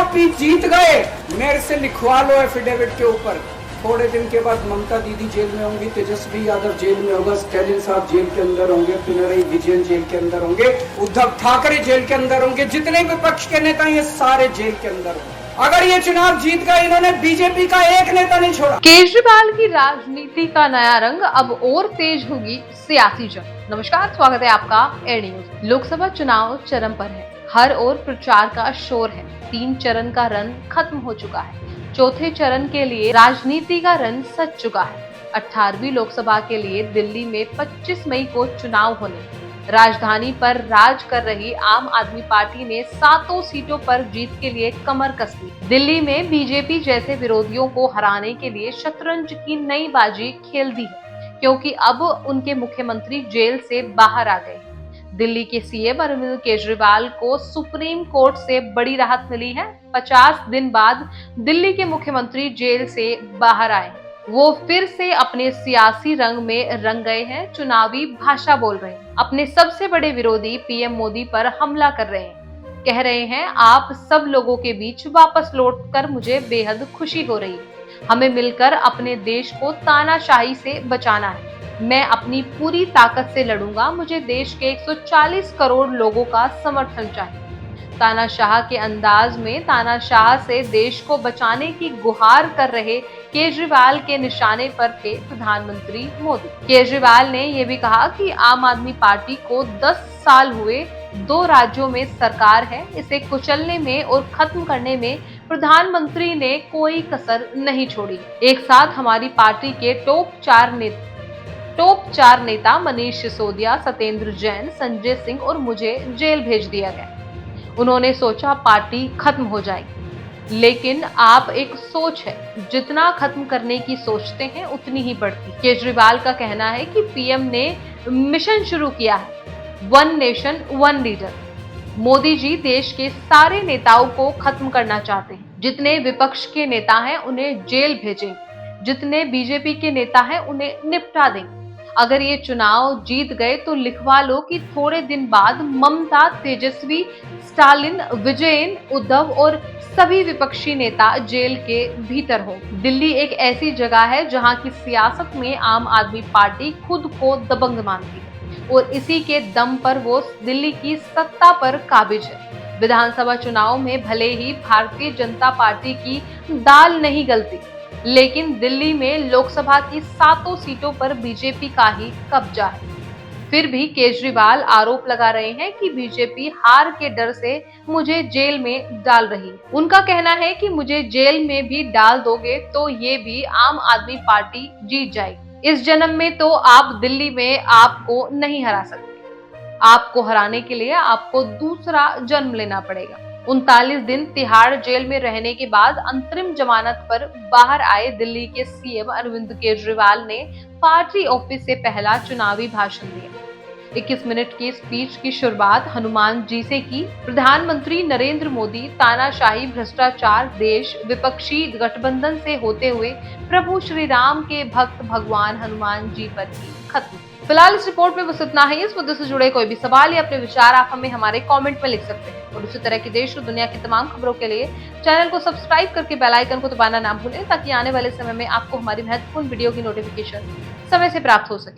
आप भी जीत गए, मेरे से लिखवा लो एफिडेविट के ऊपर। थोड़े दिन के बाद ममता दीदी जेल में होंगी, तेजस्वी यादव जेल में होगा, स्टैलिन साहब जेल के अंदर होंगे, पिनरई विजयन जेल के अंदर होंगे, उद्धव ठाकरे जेल के अंदर होंगे, जितने विपक्ष के नेता ये सारे जेल के अंदर होंगे। अगर ये चुनाव जीत गए, इन्होंने बीजेपी का एक नेता नहीं छोड़ा। केजरीवाल की राजनीति का नया रंग, अब और तेज होगी सियासी जंग। नमस्कार, स्वागत है आपका एयर न्यूज। लोकसभा चुनाव चरम पर है, हर ओर प्रचार का शोर है। 3 चरण का रन खत्म हो चुका है, चौथे चरण के लिए राजनीति का रन सज चुका है। 18वीं लोकसभा के लिए दिल्ली में 25 मई को चुनाव होने, राजधानी पर राज कर रही आम आदमी पार्टी ने 7 सीटों पर जीत के लिए कमर कस ली। दिल्ली में बीजेपी जैसे विरोधियों को हराने के लिए शतरंज की नई बाजी खेल दी है, क्योंकि अब उनके मुख्यमंत्री जेल से बाहर आ गए। दिल्ली के सीएम अरविंद केजरीवाल को सुप्रीम कोर्ट से बड़ी राहत मिली है। 50 दिन बाद दिल्ली के मुख्यमंत्री जेल से बाहर आए, वो फिर से अपने सियासी रंग में रंग गए हैं, चुनावी भाषा बोल रहे हैं, अपने सबसे बड़े विरोधी पीएम मोदी पर हमला कर रहे हैं। कह रहे हैं, आप सब लोगों के बीच वापस लौटकर मुझे बेहद खुशी हो रही है। हमें मिलकर अपने देश को तानाशाही से बचाना है। मैं अपनी पूरी ताकत से लड़ूंगा। मुझे देश के 140 करोड़ लोगों का समर्थन चाहिए। तानाशाह के अंदाज में तानाशाह से देश को बचाने की गुहार कर रहे केजरीवाल के निशाने पर थे प्रधानमंत्री मोदी। केजरीवाल ने यह भी कहा कि आम आदमी पार्टी को 10 साल हुए, 2 राज्यों में सरकार है, इसे कुचलने में और खत्म करने में प्रधानमंत्री ने कोई कसर नहीं छोड़ी। एक साथ हमारी पार्टी के टॉप 4 नेता मनीष सिसोदिया, सत्येंद्र जैन, संजय सिंह और मुझे जेल भेज दिया गया। उन्होंने सोचा पार्टी खत्म हो जाएगी, लेकिन आप एक सोच है, जितना खत्म करने की सोचते हैं उतनी ही बढ़ती। केजरीवाल का कहना है कि पीएम ने मिशन शुरू किया है, 1 नेशन 1 लीडर। मोदी जी देश के सारे नेताओं को खत्म करना चाहते हैं। जितने विपक्ष के नेता हैं उन्हें जेल भेजें, जितने बीजेपी के नेता हैं उन्हें निपटा दें। अगर ये चुनाव जीत गए तो लिखवा लो कि थोड़े दिन बाद ममता, तेजस्वी, स्टालिन, विजयन, उद्धव और सभी विपक्षी नेता जेल के भीतर हो। दिल्ली एक ऐसी जगह है जहां की सियासत में आम आदमी पार्टी खुद को दबंग मानती है और इसी के दम पर वो दिल्ली की सत्ता पर काबिज है। विधानसभा चुनाव में भले ही भारतीय जनता पार्टी की दाल नहीं गलती, लेकिन दिल्ली में लोकसभा की 7 सीटों पर बीजेपी का ही कब्जा है। फिर भी केजरीवाल आरोप लगा रहे हैं कि बीजेपी हार के डर से मुझे जेल में डाल रही है। उनका कहना है कि मुझे जेल में भी डाल दोगे तो ये भी आम आदमी पार्टी जीत जाएगी। इस जन्म में तो आप दिल्ली में आपको नहीं हरा सकते। आपको हराने के लिए आपको दूसरा जन्म लेना पड़ेगा। 39 दिन तिहाड़ जेल में रहने के बाद अंतरिम जमानत पर बाहर आए दिल्ली के सीएम अरविंद केजरीवाल ने पार्टी ऑफिस से पहला चुनावी भाषण दिया। 21 मिनट की स्पीच की शुरुआत हनुमान जी से की। प्रधानमंत्री नरेंद्र मोदी तानाशाही, भ्रष्टाचार, देश विपक्षी गठबंधन से होते हुए प्रभु श्री राम के भक्त भगवान हनुमान जी पर ही खत्म। फिलहाल इस रिपोर्ट में बस इतना ही। इस मुद्दे से जुड़े कोई भी सवाल या अपने विचार आप हमें हमारे कमेंट में लिख सकते हैं और उसी तरह की देश और दुनिया की तमाम खबरों के लिए चैनल को सब्सक्राइब करके बेल आइकन को दबाना ना भूलें, ताकि आने वाले समय में आपको हमारी महत्वपूर्ण वीडियो की नोटिफिकेशन समय से प्राप्त हो सके।